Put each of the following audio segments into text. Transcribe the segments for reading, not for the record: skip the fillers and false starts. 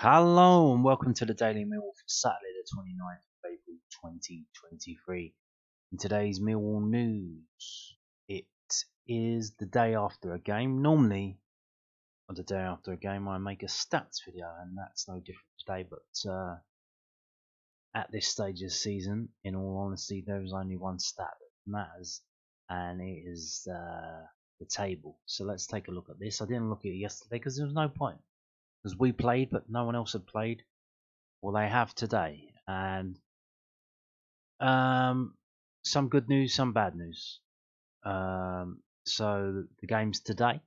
Hello and welcome to the Daily Millwall for Saturday the 29th of April 2023. In today's Millwall news, it is the day after a game. Normally, on the day after a game, I make a stats video, and that's no different today. But at this stage of the season, in all honesty, there is only one stat that matters, and it is the table. So let's take a look at this. I didn't look at it yesterday because there was no point. Because we played, but no one else had played. Well, they have today, and some good news, some bad news. So the games today: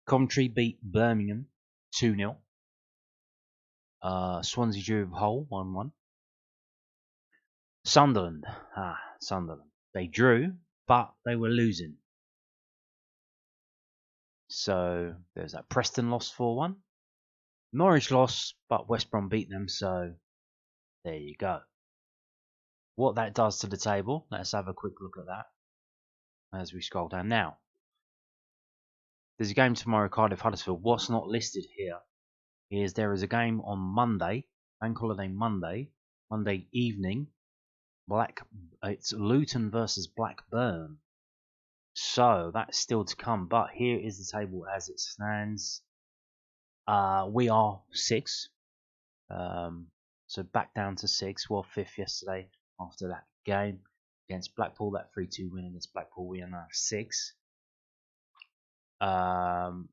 Coventry beat Birmingham 2-0. Swansea drew with Hull 1-1. Sunderland, they drew, but they were losing. So there's that. Preston lost 4-1. Norwich lost, but West Brom beat them. So there you go. What that does to the table, let's have a quick look at that as we scroll down. Now, there's a game tomorrow, Cardiff Huddersfield. What's not listed here is there is a game on Monday, Bank Holiday Monday evening. It's Luton versus Blackburn. So that's still to come. But here is the table as it stands. We are 6. So back down to 6. Well, 5th yesterday after that game against Blackpool. That 3-2 win against Blackpool. We are now 6.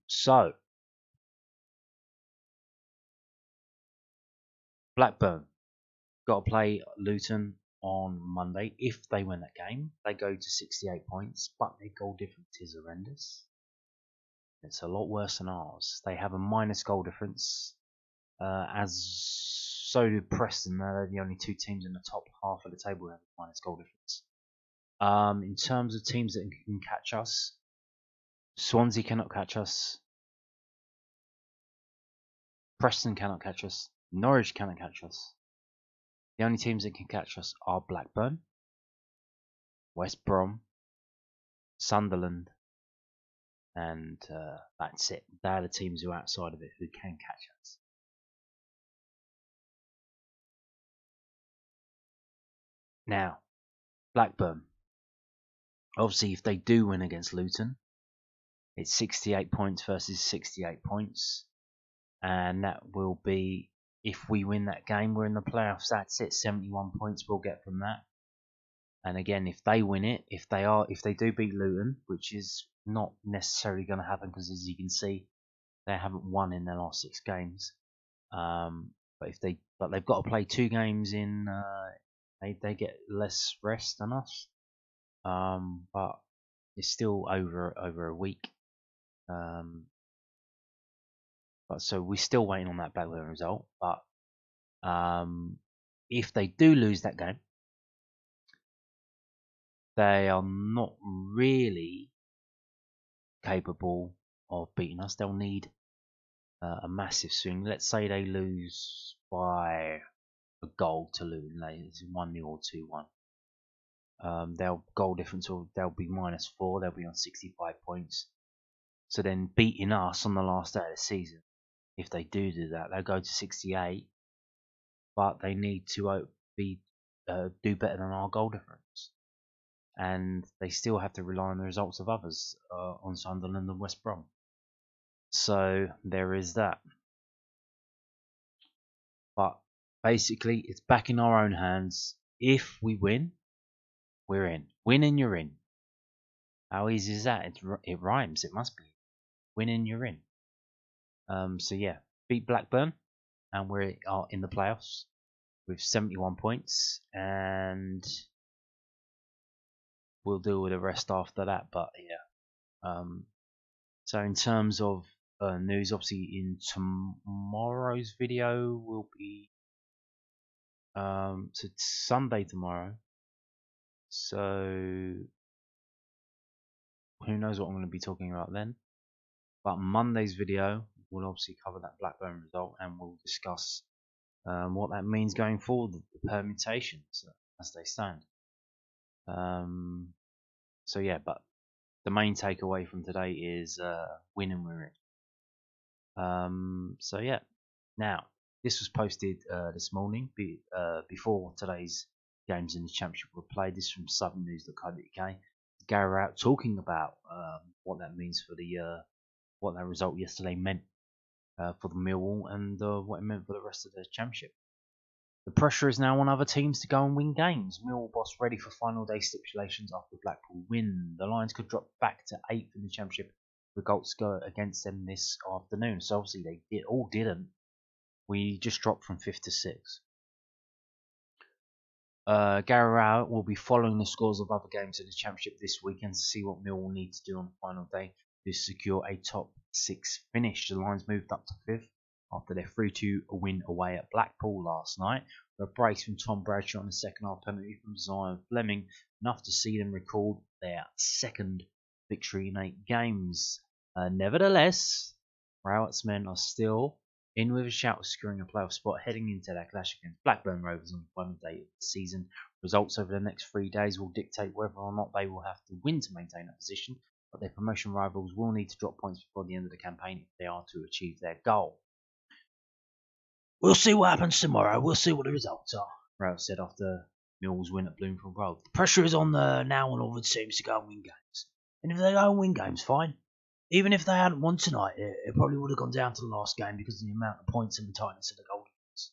So Blackburn got to play Luton on Monday. If they win that game, they go to 68 points, but their goal difference is horrendous. It's a lot worse than ours. They have a minus goal difference, as so do Preston. They're the only 2 teams in the top half of the table who have a minus goal difference. In terms of teams that can catch us, Swansea cannot catch us. Preston cannot catch us. Norwich cannot catch us. The only teams that can catch us are Blackburn, West Brom, Sunderland, and that's it. They're the teams who are outside of it who can catch us. Now, Blackburn. Obviously, if they do win against Luton, it's 68 points versus 68 points. And that will be, if we win that game, we're in the playoffs. That's it. 71 points we'll get from that. And again, if they win it, if they do beat Luton, which is not necessarily going to happen because, as you can see, they haven't won in their last 6 games. But they've got to play 2 games in. They get less rest than us. But it's still over a week. But so we're still waiting on that Blackburn result. But if they do lose that game, they are not really capable of beating us. They'll need a massive swing. Let's say they lose by a goal to Luton. It's 1-0 or 2-1. Their goal difference they'll be -4. They'll be on 65 points. So then beating us on the last day of the season, if they do that, they'll go to 68. But they need to do better than our goal difference, and they still have to rely on the results of others, on Sunderland and West Brom. So there is that. But basically, it's back in our own hands. If we win, we're in. Win and you're in. How easy is that? It rhymes. It must be. Win and you're in. So yeah, beat Blackburn, and we are in the playoffs with 71 points, and we'll deal with the rest after that. But yeah. So in terms of news, obviously in tomorrow's video will be so it's Sunday tomorrow. So who knows what I'm going to be talking about then. But Monday's video will obviously cover that Blackburn result, and we'll discuss what that means going forward, the permutations as they stand. So yeah, but the main takeaway from today is win and we're in. So yeah, now This was posted this morning before today's games in the Championship were played. This is from southernnews.co.uk. Gary Rowett talking about what that means for the what that result yesterday meant for the Millwall and what it meant for the rest of the Championship. The pressure is now on other teams to go and win games. Millwall boss ready for final day stipulations after Blackpool win. The Lions could drop back to 8th in the Championship if results go against them this afternoon. So obviously they didn't. We just dropped from 5th to 6th. Gary Rowett will be following the scores of other games in the Championship this weekend to see what Millwall need to do on the final day to secure a top 6 finish. The Lions moved up to 5th after their 3-2 win away at Blackpool last night, with a brace from Tom Bradshaw and a second half penalty from Zian Flemming, enough to see them record their second victory in 8 games. Nevertheless, Rowett's men are still in with a shout of securing a playoff spot heading into their clash against Blackburn Rovers on the final day of the season. Results over the next 3 days will dictate whether or not they will have to win to maintain that position, but their promotion rivals will need to drop points before the end of the campaign if they are to achieve their goal. We'll see what happens tomorrow. We'll see what the results are, Rowett said after Millwall's win at Bloomfield Road. The pressure is on now on all the teams to go and win games. And if they go and win games, fine. Even if they hadn't won tonight, it probably would have gone down to the last game because of the amount of points and the tightness of the goal difference.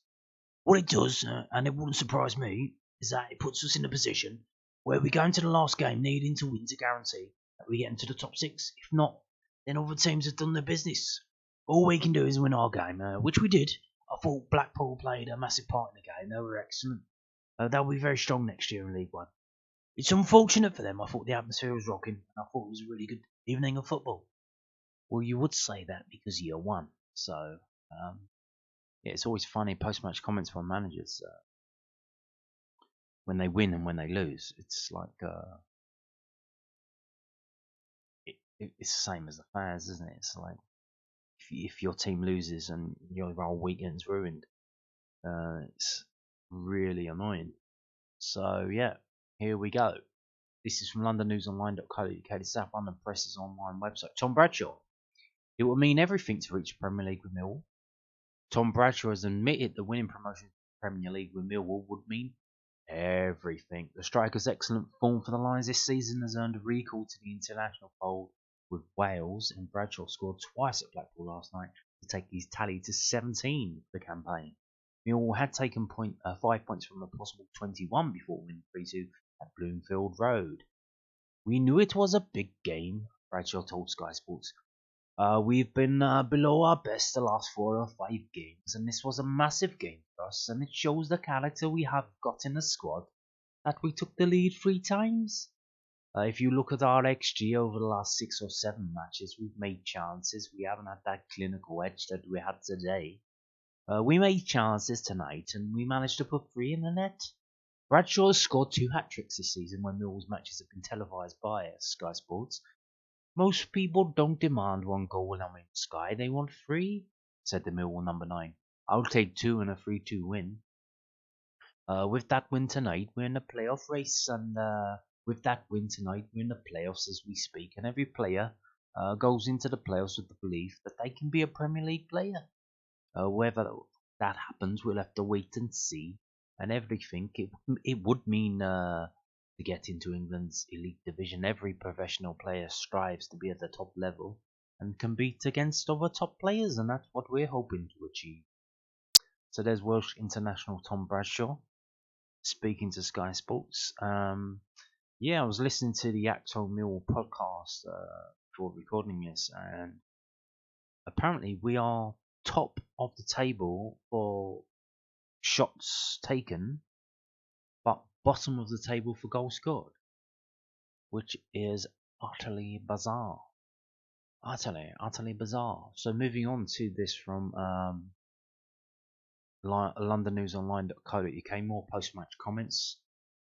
What it does, and it wouldn't surprise me, is that it puts us in a position where we go into the last game needing to win to guarantee that we get into the top 6. If not, then other teams have done their business. All we can do is win our game, which we did. I thought Blackpool played a massive part in the game. They were excellent. They'll be very strong next year in League One. It's unfortunate for them. I thought the atmosphere was rocking, and I thought it was a really good evening of football. Well, you would say that because you won. So, yeah, it's always funny post-match comments from managers when they win and when they lose. It's like it's the same as the fans, isn't it? It's like if your team loses and your whole weekend's ruined, it's really annoying. So yeah, here we go. This is from LondonNewsOnline.co.uk, the South London Press's online website. Tom Bradshaw. It will mean everything to reach the Premier League with Millwall. Tom Bradshaw has admitted the winning promotion to the Premier League with Millwall would mean everything. The striker's excellent form for the Lions this season has earned a recall to the international fold with Wales, and Bradshaw scored twice at Blackpool last night to take his tally to 17 for the campaign. Millwall had taken 5 points from a possible 21 before winning 3-2 at Bloomfield Road. We knew it was a big game, Bradshaw told Sky Sports. We've been below our best the last 4 or 5 games, and this was a massive game for us, and it shows the character we have got in the squad that we took the lead 3 times. If you look at our XG over the last 6 or 7 matches, we've made chances. We haven't had that clinical edge that we had today. We made chances tonight, and we managed to put 3 in the net. Bradshaw has scored 2 hat-tricks this season when Millwall's matches have been televised by Sky Sports. Most people don't demand 1 goal on Sky, they want 3, said the Millwall number 9. I'll take 2 in a 3-2 win. With that win tonight, we're in the playoff race, and with that win tonight, we're in the playoffs as we speak, and every player goes into the playoffs with the belief that they can be a Premier League player. Whether that happens, we'll have to wait and see, and everything. It would mean to get into England's elite division, every professional player strives to be at the top level and compete against other top players, and that's what we're hoping to achieve. So there's Welsh international Tom Bradshaw speaking to Sky Sports. Yeah, I was listening to the Acto Millwall podcast before recording this, and apparently we are top of the table for shots taken, but bottom of the table for goals scored, which is utterly bizarre. Utterly bizarre. So moving on to this from LondonNewsOnline.co.uk, more post-match comments.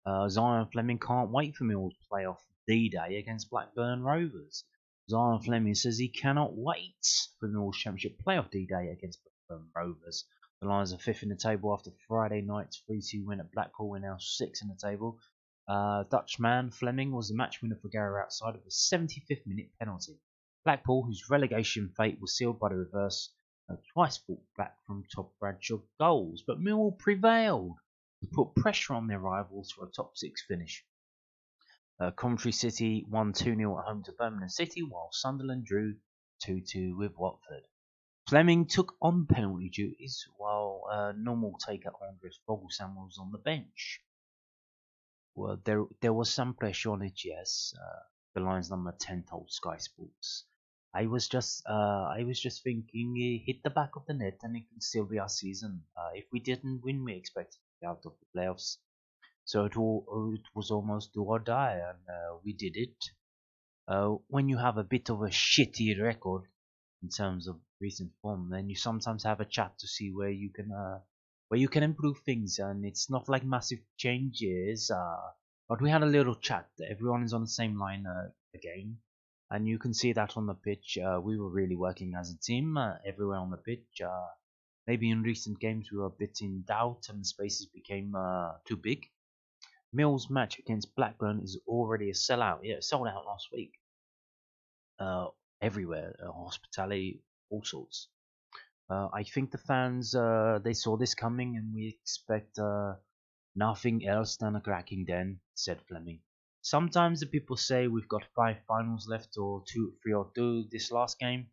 Zian Flemming can't wait for Millwall's playoff D-Day against Blackburn Rovers. Zian Flemming says he cannot wait for Millwall's Championship playoff D-Day against Blackburn Rovers. The Lions are 5th in the table after Friday night's 3-2 win at Blackpool. We're now 6th in the table. Dutchman Flemming was the match winner for Gary outside of a 75th minute penalty. Blackpool, whose relegation fate was sealed by the reverse Twice fought back from top Bradshaw goals, but Millwall prevailed to put pressure on their rivals for a top 6 finish. Coventry City won 2-0 at home to Birmingham City, while Sunderland drew 2-2 with Watford. Flemming took on penalty duties, while normal taker Andres Vogelsang was on the bench. Well, there was some pressure on it, yes. The Lions number 10 told Sky Sports. I was just thinking, hit the back of the net and it can still be our season. If we didn't win, we expected to be out of the playoffs. So it was almost do or die, and we did it. When you have a bit of a shitty record in terms of recent form, then you sometimes have a chat to see where you can improve things, and it's not like massive changes. But we had a little chat. Everyone is on the same line again, and you can see that on the pitch. We were really working as a team everywhere on the pitch. Maybe in recent games we were a bit in doubt, and the spaces became too big. Mill's match against Blackburn is already a sellout. Yeah, it sold out last week. Everywhere, hospitality, all sorts. I think the fans they saw this coming, and we expect nothing else than a cracking den, said Flemming. Sometimes the people say we've got 5 finals left, or 2, 3 or 2 this last game.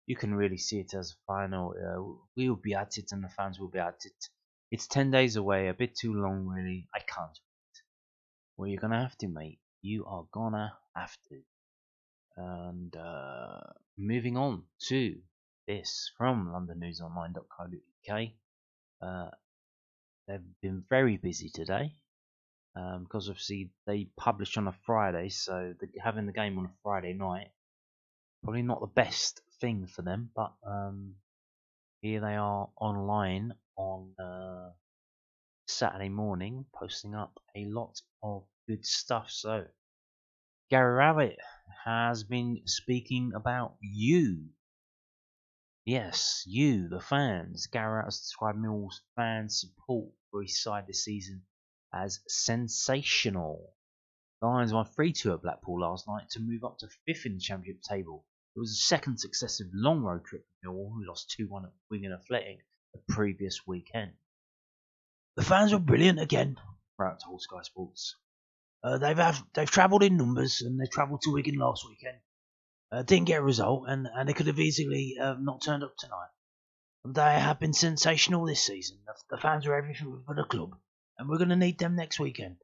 You can really see it as a final. We will be at it, and the fans will be at it. It's 10 days away, a bit too long, really. I can't wait. Well, you're gonna have to, mate. You are gonna have to. And moving on to this from londonnewsonline.co.uk. They've been very busy today because obviously they publish on a Friday, so having the game on a Friday night probably not the best thing for them. But here they are online on Saturday morning, posting up a lot of good stuff. So Gary Rowett has been speaking about you. Yes, you, the fans. Gary Rowett has described Millwall's fans' support for his side this season as sensational. The Lions won 3-2 at Blackpool last night to move up to 5th in the Championship table. It was a second successive long road trip for Millwall, who lost 2-1 at Wigan Athletic the previous weekend. The fans were brilliant again, Rowett told Sky Sports. They've travelled in numbers, and they travelled to Wigan last weekend. Didn't get a result, and they could have easily not turned up tonight. They have been sensational this season. The fans are everything for the club, and we're going to need them next weekend.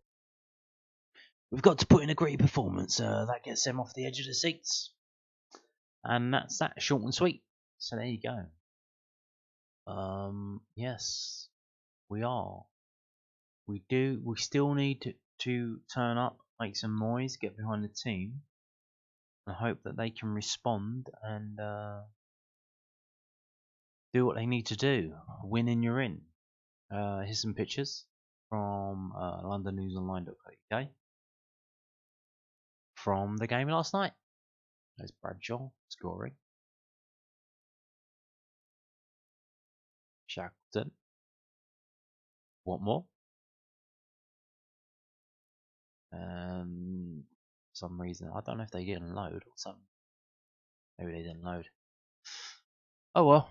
We've got to put in a gritty performance that gets them off the edge of the seats. And that's that, short and sweet. So there you go. Yes, we are. We still need to turn up, make some noise, get behind the team, and hope that they can respond and do what they need to do. Win and you're in. Here's some pictures from londonnewsonline.co.uk from the game last night. There's Bradshaw scoring. Shackleton. What more? For some reason, I don't know if they didn't load or something. Maybe they didn't load. Oh well.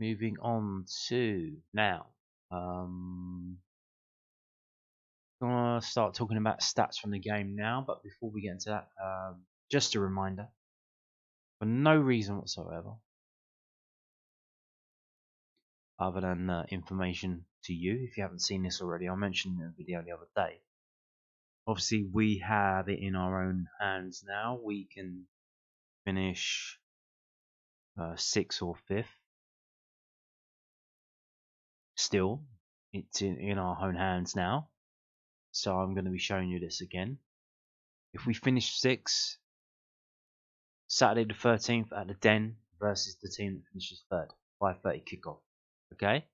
Moving on to now. I'm gonna start talking about stats from the game now, but before we get into that, just a reminder, for no reason whatsoever, other than information to you. If you haven't seen this already, I mentioned in a video the other day. Obviously, we have it in our own hands now. We can finish 6th or 5th. Still, it's in our own hands now. So I'm going to be showing you this again. If we finish 6th, Saturday the 13th at the Den versus the team that finishes 3rd, 5:30 kickoff. Okay?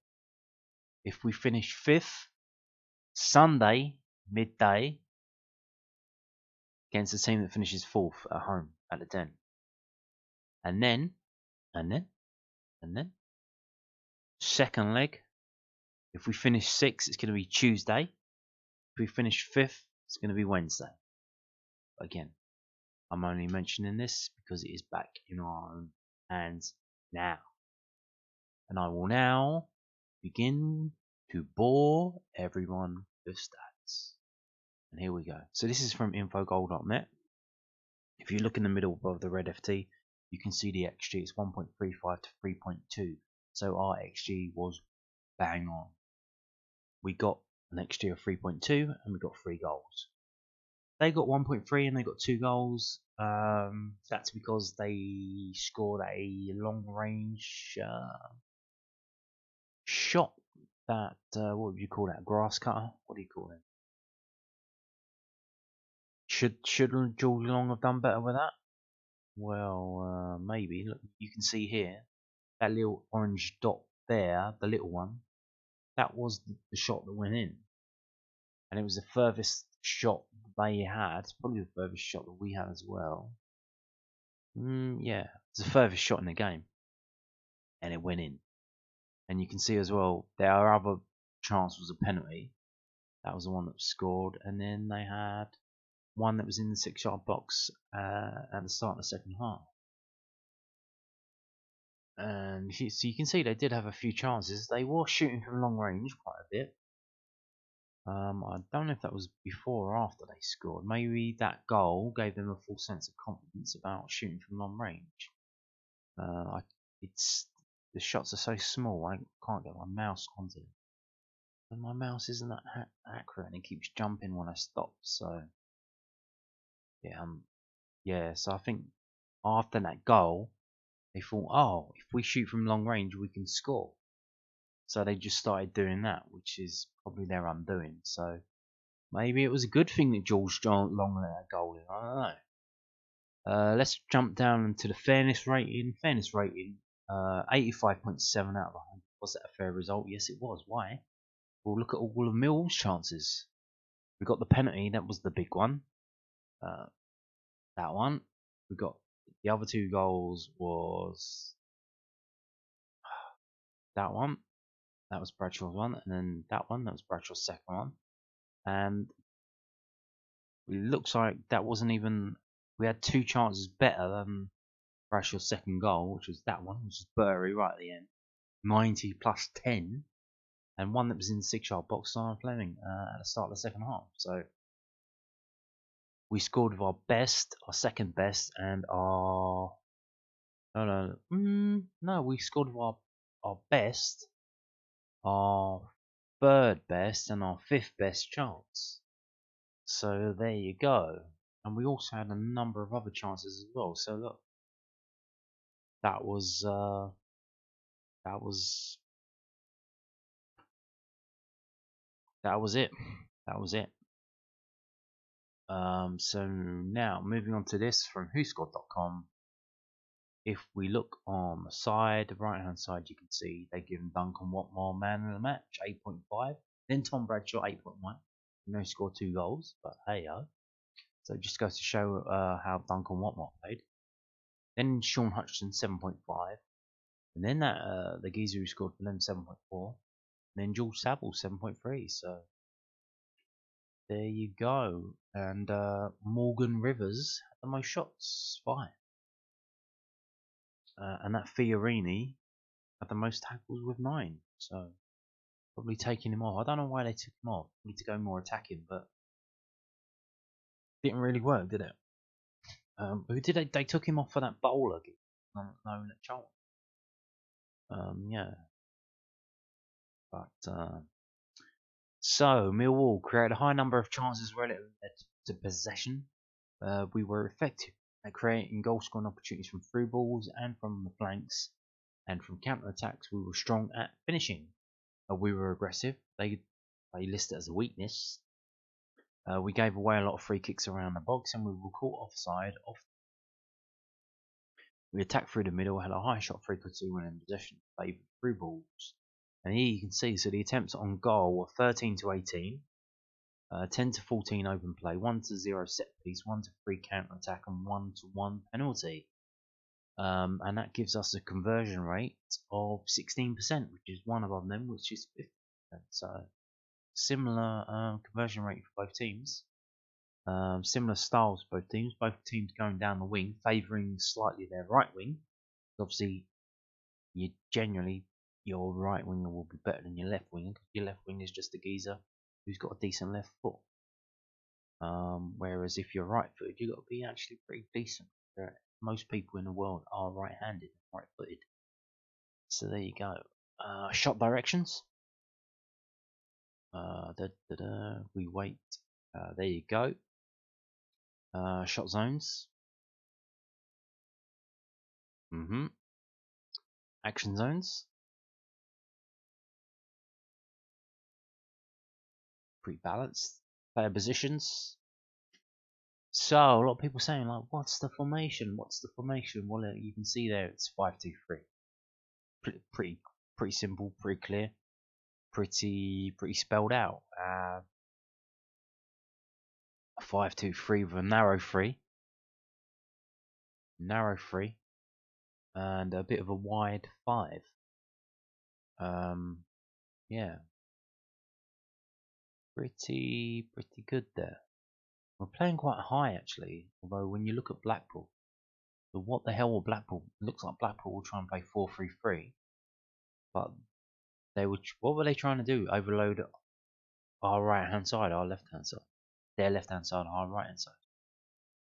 If we finish 5th, Sunday, midday, against the team that finishes 4th at home at the Den. And then, second leg, if we finish 6th, it's going to be Tuesday. If we finish 5th, it's going to be Wednesday. Again, I'm only mentioning this because it is back in our own hands now. And I will now begin to bore everyone with stats. And here we go. So this is from infogoal.net. If you look in the middle above the red FT, you can see the XG. It's 1.35 to 3.2. So our XG was bang on. We got an XG of 3.2 and we got 3 goals. They got 1.3 and they got 2 goals. That's because they scored a long range shot. That what would you call that? Grass cutter? What do you call it? Should George Long have done better with that? Well, maybe. Look, you can see here that little orange dot there, the little one. That was the shot that went in, and it was the furthest shot they had. Probably the furthest shot that we had as well. Yeah, it's the furthest shot in the game, and it went in. And you can see as well, their other chance was a penalty. That was the one that was scored, and then they had one that was in the 6-yard box at the start of the second half. And so you can see they did have a few chances. They were shooting from long range quite a bit. I don't know if that was before or after they scored. Maybe that goal gave them a full sense of confidence about shooting from long range. The shots are so small, I can't get my mouse onto it. And my mouse isn't that accurate, and it keeps jumping when I stop. So yeah. So I think after that goal, they thought, oh, if we shoot from long range, we can score. So they just started doing that, which is probably their undoing. So maybe it was a good thing that George Long let that goal in. I don't know. Let's jump down into the fairness rating. 85.7 out of 100. Was that a fair result? Yes, it was. Why? Well, look at all of Millwall's chances. We got the penalty. That was the big one. That one. We got the other 2 goals was that one. That was Bradshaw's one, and then that was Bradshaw's second one. And it looks like that wasn't even. We had 2 chances better than Bradshaw's second goal, which was that one, which was Bury right at the end, 90 plus 10, and one that was in the 6-yard box, Zian Flemming, at the start of the second half. So we scored with our best, our second best, and our we scored with our best, our third best, and our 5th best chance. So there you go. And we also had a number of other chances as well. So look, that was it. That was it. So now moving on to this from whoscored.com. If we look on the side, the right hand side, you can see they give Duncan Watmore man of the match, 8.5. Then Tom Bradshaw, 8.1. You know, scored 2 goals, but hey ho. So it just goes to show how Duncan Watmore played. Then Sean Hutchinson, 7.5. And then the geezer who scored for them, 7.4. And then George Saville, 7.3. So there you go. And Morgan Rivers had the most shots, 5. And that Fiorini had the most tackles with 9. So probably taking him off. I don't know why they took him off. Need to go more attacking, but didn't really work, did it? Who did they took him off for that bowler known at Charlton. Yeah. But so Millwall created a high number of chances relative to possession. We were effective at creating goal-scoring opportunities from through balls and from the flanks, and from counter-attacks we were strong at finishing. We were aggressive. They list it as a weakness. We gave away a lot of free kicks around the box, and we were caught offside. We attacked through the middle, had a high shot frequency when in possession, favoured through balls. And here you can see, so the attempts on goal were 13 to 18, 10 to 14 open play, 1 to 0 set piece, 1 to 3 counter attack, and 1 to 1 penalty. And that gives us a conversion rate of 16%, which is one above them, which is 50%. So similar conversion rate for both teams. Similar styles for both teams. Both teams going down the wing, favouring slightly their right wing. Obviously, you generally your right winger will be better than your left winger because your left winger is just a geezer who's got a decent left foot. Whereas if you're right-footed, you've got to be actually pretty decent. Most people in the world are right-handed, right-footed. So there you go. Shot directions. We wait. There you go. Shot zones. Action zones. Pretty balanced. Player positions. So a lot of people saying like, what's the formation? What's the formation? Well, you can see there it's 5-2-3. Pretty simple, pretty clear, pretty spelled out. 5-2-3 with a narrow three, and a bit of a wide 5. Yeah, pretty good there. We're playing quite high actually, although when you look at Blackpool, so what the hell will Blackpool? It looks like Blackpool will try and play 4-3-3, but what were they trying to do? Overload our right hand side, our left hand side, their left hand side, our right hand side.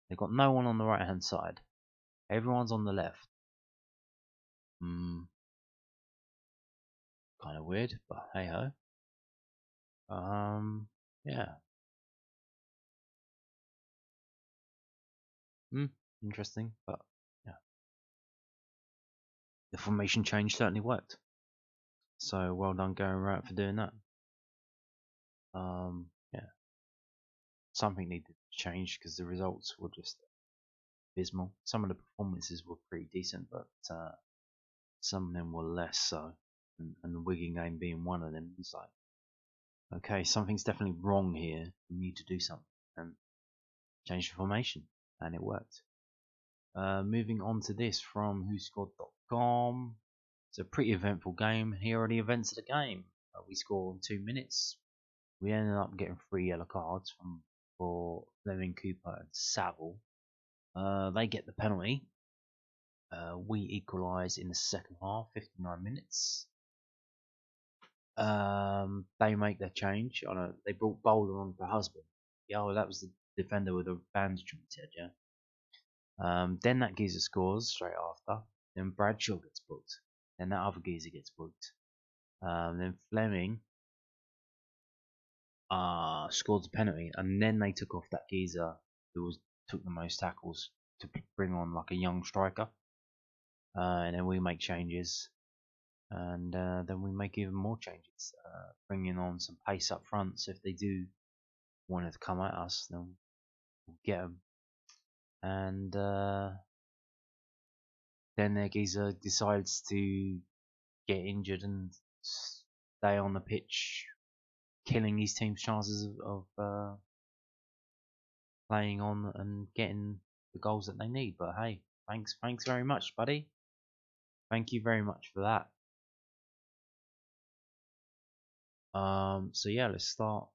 They've got no one on the right hand side. Everyone's on the left. Kind of weird, but hey ho. Yeah. Interesting, but yeah. The formation change certainly worked. So well done going Rowett for doing that. Yeah. Something needed to change because the results were just abysmal. Some of the performances were pretty decent, but some of them were less so. And the Wigan game being one of them, it's like, okay, something's definitely wrong here. We need to do something and change the formation, and it worked. Moving on to this from whoscored.com. It's a pretty eventful game. Here are the events of the game. We score in 2 minutes. We ended up getting 3 yellow cards for Flemming, Cooper, and Saville. They get the penalty. We equalise in the second half, 59 minutes. They make their change. They brought Bowler on for Husband. Yeah, that was the defender with a bandage on his head, yeah. Then that geezer scores straight after. Then Bradshaw gets booked. Then that other geezer gets booked. Then Flemming scored the penalty, and then they took off that geezer who took the most tackles to bring on like a young striker. And then we make changes, and then we make even more changes, bringing on some pace up front. So if they do want to come at us, then we'll get them. And then their geezer decides to get injured and stay on the pitch, killing his team's chances of playing on and getting the goals that they need. But hey, thanks very much, buddy. Thank you very much for that. So yeah, let's start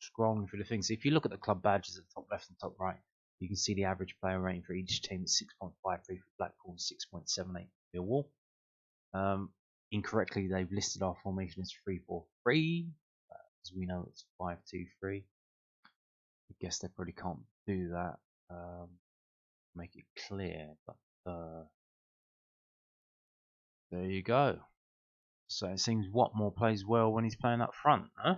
scrolling through the things. So if you look at the club badges at the top left and top right, you can see the average player rating for each team is 6.53 for Blackpool and 6.78 for Millwall. Incorrectly, they've listed our formation as 3-4-3, as we know it's 5-2-3. I guess they probably can't do that. Make it clear, but there you go. So it seems Watmore plays well when he's playing up front, huh?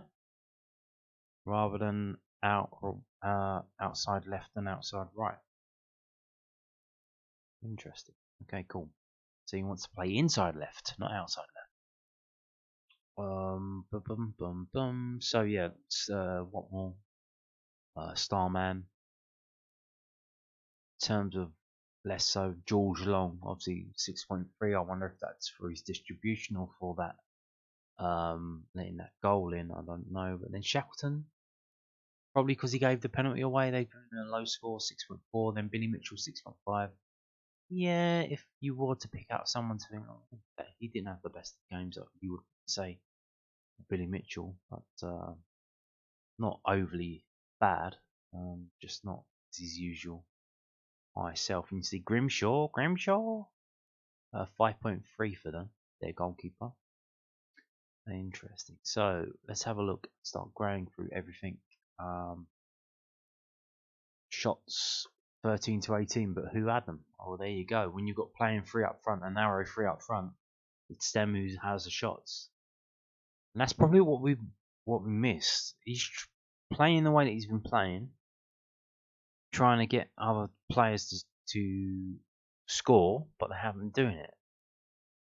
Rather than outside left and outside right. Interesting. Okay, cool. So he wants to play inside left, not outside left. So yeah, it's Watmore, Starman. In terms of less so, George Long, obviously 6.3. I wonder if that's for his distribution or for that letting that goal in. I don't know. But then Shackleton, probably because he gave the penalty away, they put in a low score, 6.4. Then Billy Mitchell, 6.5. Yeah, if you were to pick out someone to think, oh, okay, he didn't have the best of games, you would say Billy Mitchell, but not overly bad, just not his usual high self. And you see Grimshaw, 5.3 for them, their goalkeeper. Interesting. So let's have a look. Start going through everything. Shots 13 to 18, but who had them? Oh, there you go. When you've got playing three up front, a narrow three up front, it's them who has the shots. And that's probably what we missed. He's playing the way that he's been playing, trying to get other players to score, but they haven't been doing it.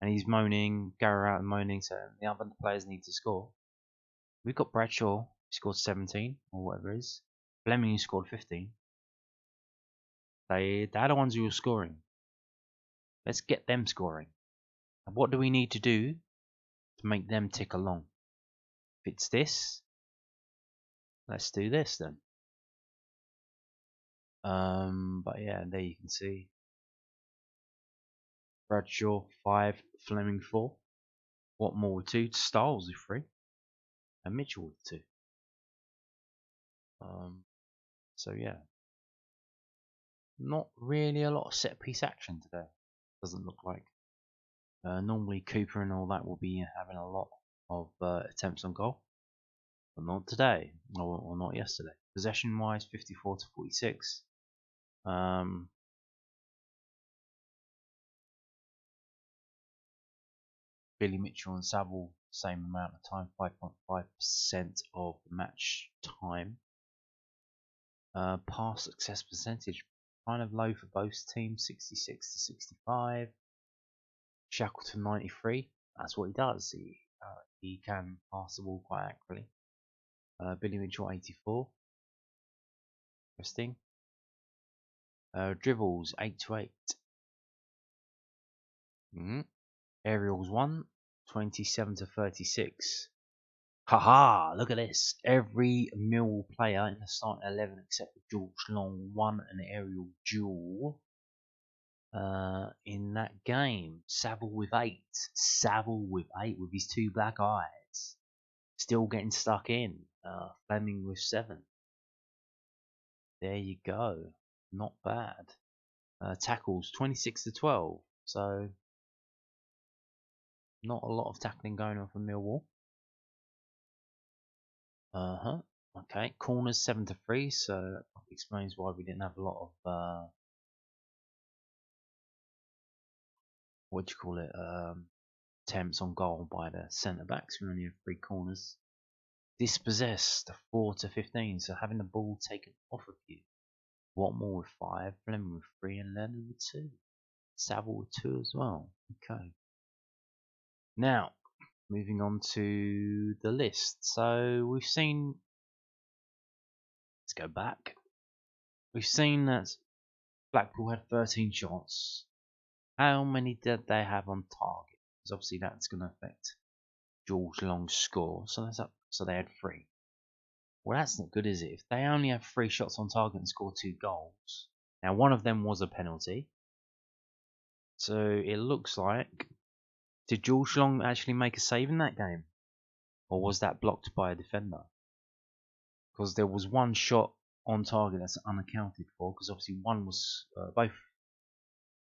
And he's moaning, Gary out and moaning, so the other players need to score. We've got Bradshaw, who scored 17, or whatever it is. Flemming, who scored 15. They're the ones who are scoring. Let's get them scoring. And what do we need to do to make them tick along? If it's this, let's do this then. But yeah, there you can see Bradshaw 5, Flemming 4. What more with 2? Styles with 3, and Mitchell with 2. So yeah, not really a lot of set piece action today. Doesn't look like. Normally Cooper and all that will be having a lot of attempts on goal, but not today, or not yesterday. Possession wise, 54 to 46. Billy Mitchell and Saville, same amount of time, 5.5% of the match time. Pass success percentage, kind of low for both teams, 66 to 65. Shackleton 93. That's what he does. He can pass the ball quite accurately. Billy Mitchell 84. Interesting. Dribbles 8 to 8. Aerials 1, 27 to 36. Haha, look at this. Every Millwall player in the starting 11 except for George Long won an aerial duel in that game. Saville with 8. Saville with 8 with his 2 black eyes. Still getting stuck in. Flemming with 7. There you go. Not bad. Tackles 26 to 12. So not a lot of tackling going on for Millwall. Okay, corners 7 to 3, so that explains why we didn't have a lot of what do you call it? Attempts on goal by the centre backs. We only have 3 corners. Dispossessed 4 to 15, so having the ball taken off of you. Watmore with 5, Flemming with 3, and Leonard with 2. Saville with 2 as well. Okay. Now, moving on to the list. So we've seen. Let's go back. We've seen that Blackpool had 13 shots. How many did they have on target? Because obviously that's going to affect George Long's score. So that's up. So they had 3. Well, that's not good, is it? If they only have 3 shots on target and score 2 goals. Now, one of them was a penalty. So it looks like. Did George Long actually make a save in that game? Or was that blocked by a defender? Because there was 1 shot on target that's unaccounted for. Because obviously one was both.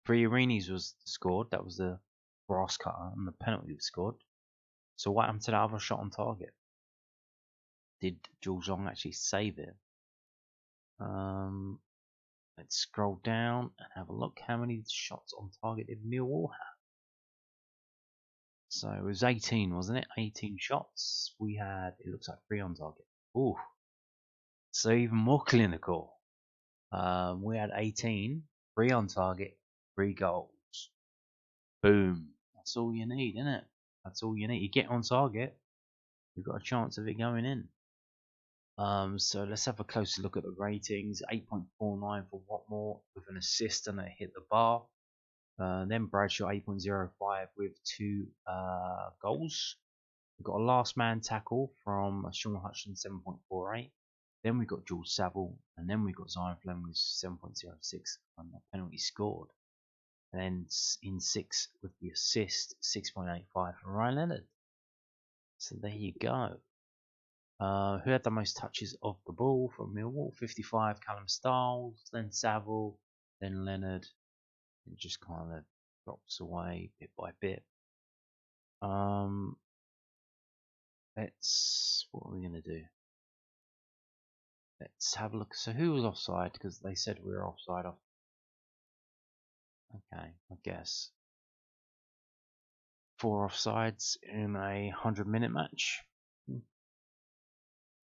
Priorini's was scored. That was the brass cutter, and the penalty was scored. So what happened to that other shot on target? Did George Long actually save it? Let's scroll down and have a look. How many shots on target did Millwall have? So it was 18, wasn't it? 18 shots. We had, it looks like 3 on target. Ooh. So even more clinical. We had 18, 3 on target, 3 goals. Boom. That's all you need, isn't it? That's all you need. You get on target, you've got a chance of it going in. So let's have a closer look at the ratings. 8.49 for Watmore with an assist and it hit the bar. Then Bradshaw 8.05 with 2 goals. We've got a last man tackle from Sean Hutchinson 7.48. Then we've got George Saville, and then we've got Zian Flemming with 7.06 on the penalty scored. And then in 6 with the assist, 6.85 for Ryan Leonard. So there you go. Who had the most touches of the ball from Millwall? 55, Callum Styles, then Saville, then Leonard, and just kind of drops away bit by bit. What are we gonna do? Let's have a look. So who was offside? Because they said we were offside. Okay, I guess 4 offsides in a 100-minute match.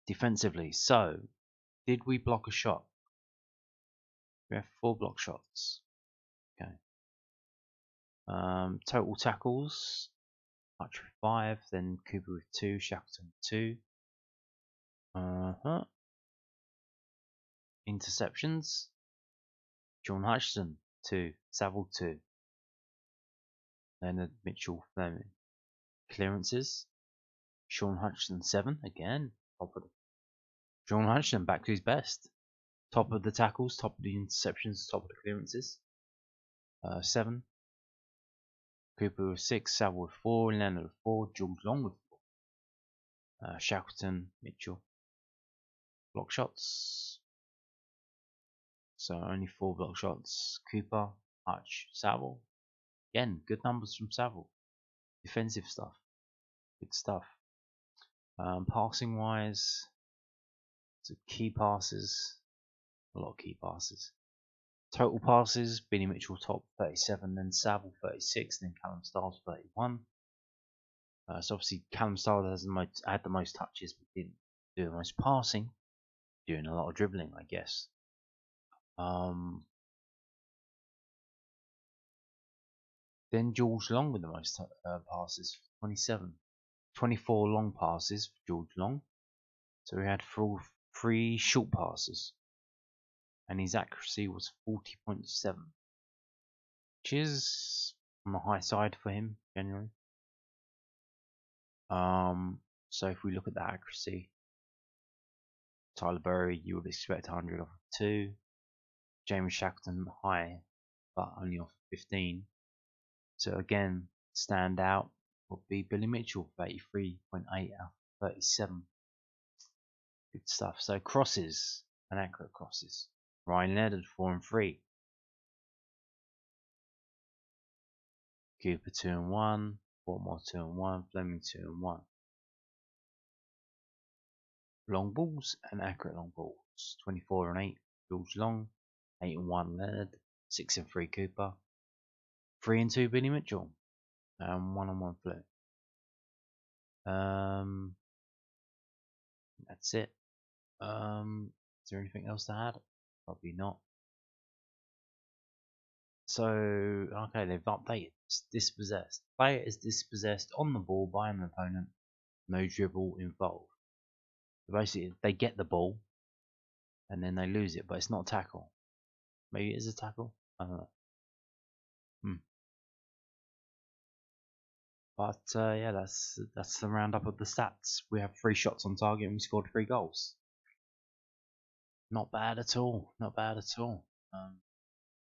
Defensively, so did we block a shot? We have 4 block shots. Okay. Total tackles. Hutch with 5, then Cooper with 2, Shackleton with 2. Interceptions. John Hutchison 2, Saville 2. Leonard Mitchell Flemming. Clearances. Sean Hutchison 7 again. Top of the Sean Hutchison back to his best. Top of the tackles, top of the interceptions, top of the clearances. 7. Cooper with 6, Saville with 4, Leonard with 4, George Long with 4. Shackleton, Mitchell. Block shots. So only 4 block shots. Cooper, Hutch, Saville. Again, good numbers from Saville. Defensive stuff. Good stuff. Passing wise, so key passes. A lot of key passes. Total passes, Billy Mitchell top 37, then Saville 36, then Callum Styles 31. So obviously Callum Styles had the most touches, but didn't do the most passing. Doing a lot of dribbling, I guess. Then George Long with the most passes, 27. 24 long passes for George Long. So he had 3 short passes. And his accuracy was 40.7. Which is on the high side for him, generally. So if we look at the accuracy, Tyler Burry, you would expect 100 off 2. James Shackleton high, but only off 15. So again, stand out would be Billy Mitchell, 33.8 out of 37. Good stuff. So crosses and accurate crosses. Ryan Leonard 4 and 3. Cooper 2 and 1. Portmore 2 and 1. Flemming 2 and 1. Long balls and accurate long balls. 24 and 8. George Long. 8 and 1 Leonard. 6 and 3 Cooper. 3 and 2 Billy Mitchell. And 1 and 1 Flemming. That's it. Is there anything else to add? Probably not. So, okay, they've updated. It's dispossessed. Player is dispossessed on the ball by an opponent. No dribble involved. So basically, they get the ball and then they lose it, but it's not a tackle. Maybe it is a tackle. I don't know. But yeah, that's the roundup of the stats. We have 3 shots on target and we scored 3 goals. Not bad at all. Not bad at all.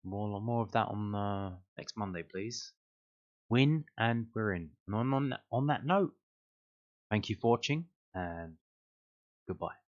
More of that on next Monday, please. Win and we're in. And on that note, thank you for watching and goodbye.